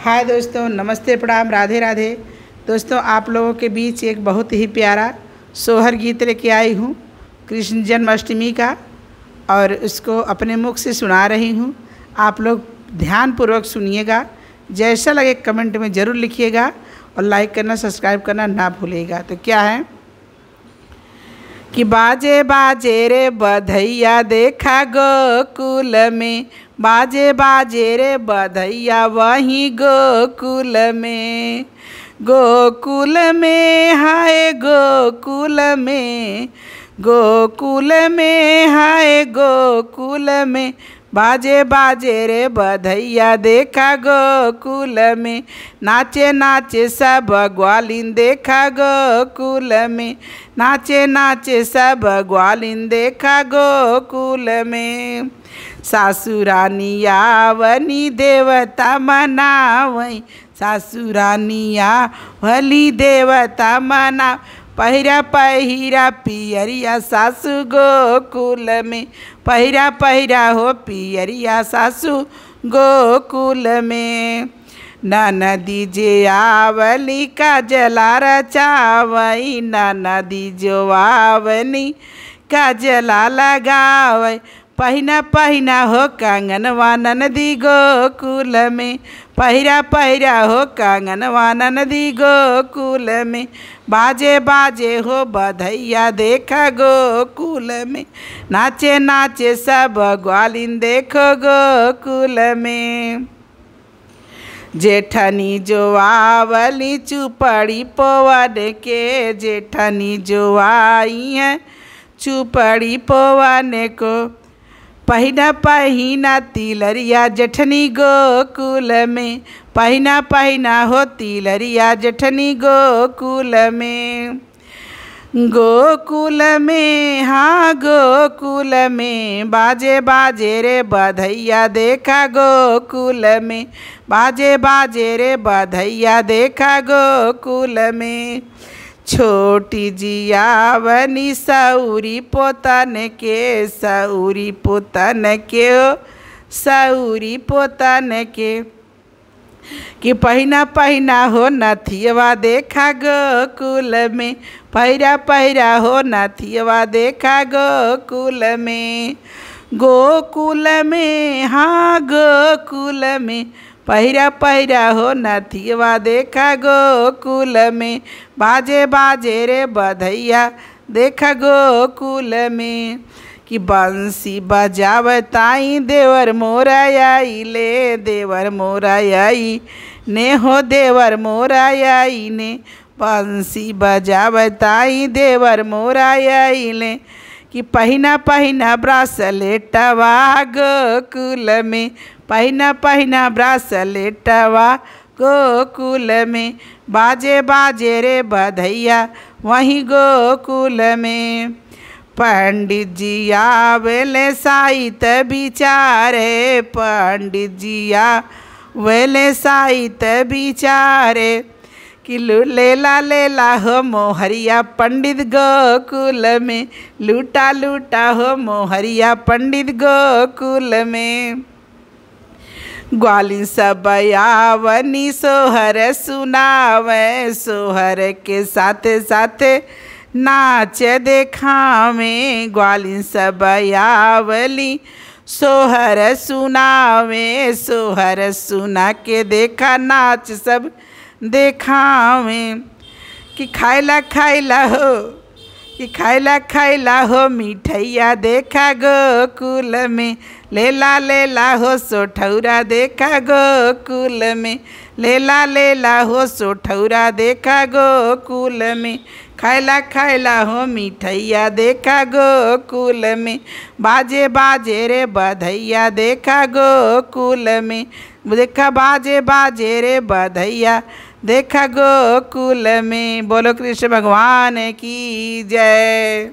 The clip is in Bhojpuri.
हाय दोस्तों, नमस्ते, प्रणाम, राधे राधे। दोस्तों, आप लोगों के बीच एक बहुत ही प्यारा सोहर गीत लेके आई हूँ कृष्ण जन्माष्टमी का, और उसको अपने मुख से सुना रही हूँ। आप लोग ध्यानपूर्वक सुनिएगा। जैसा लगे कमेंट में ज़रूर लिखिएगा और लाइक करना, सब्सक्राइब करना ना भूलिएगा। तो क्या है कि बाजे बाजे रे बधैया देखा गोकुल में, बाजे बाजे रे बधैया वहीं गोकुल में। गोकुल में हाय गोकुल में, गोकुल में हाय गोकुल में, बाजे बाजे रे बधैया देखा गोकुल में। नाचे नाचे सब ग्वालिन देखा गोकुल में, नाचे नाचे सब ग्वालिन देखा गोकुल में। सासुरानी आवनी देवता मनावई, सासुरानी आवली देवता मना। पहिरा पहिरा पियरिया सासु गोकुल में, पहिरा पहिरा हो पियरिया सासु गोकुल में। ननदी जे आवली का जला रचावई, ननदी जो आवनी का जला लगावई। पहिना पहिना हो कंगनवा ननदी गोकुल में, पहिरा पहिरा हो कंगनवा ननदी गोकुल में। बाजे बाजे हो बधैया देखा गोकुल में, नाचे नाचे सब ग्वालिन देखो गोकुल में। जेठनी जो आवली चुपड़ी पवन के, जेठनी जो आई है चुपड़ी पवन को। पहिना पहिना तिलरिया जेठनी गोकुल में, पहिना पहिना हो तिलरिया जेठनी गोकुल में। गोकुल में हाँ गोकुल में, बाजे बाजे रे बधैया देखा गोकुल में, बाजे बाजे रे बधैया देखा गोकुल में। छोटी जियावनी सौरी पोतन के, सौरी पोतन के, सौरी पोतन के। कि पहिना पहिना हो नथियवा देखा गोकुल में, पहिरा पहिरा हो नथियवा देखा गोकुल में। गोकुल में हाँ गोकुल में, पहिरा पहिरा हो नथियवा देखा गोकुल में। बाजे बाजे रे बधैया देखा गोकुल में। कि बंसी बजावताई देवर मोरा आई ले, देवर मोरा आई ने हो देवर मोरा आई ने। बंसी बजावताई देवर मोरा आई ले। कि पहिना पहिना ब्रासलेटवा गोकुल में, पहिना पहिना ब्रासलेटवा गोकुल में। बाजे बाजे रे बधैया वहीं गोकुल में। पंडित जी आवेले साहित बिचारे, पंडित जी आवेले साहित बिचारे। कि लेला लेला हो मोहरिया पंडित गोकुल में, लूटा लूटा हो मोहरिया पंडित गोकुल में। ग्वालिन सब आवनी सोहर सुनावे, सोहर के साथे साथे नाच देखावे। ग्वालिन सब आवली सोहर सुनावे, सोहर सुना के देखा नाच सब देखावे। कि खाइला खाइला हो, कि खाइला खाइला हो मिठैया देखा गोकुल में। लेला लेला हो सोठौरा देखा गोकुल में, लेला लेला हो सोठौरा देखा गोकुल में। खाइला खाइला हो मिठैया देखा गोकुल में। बाजे बाजे रे बधैया देखा गोकुल में, देखा बाजे बाजे रे बधैया देखा गोकुल में। बोलो कृष्ण भगवान की जय।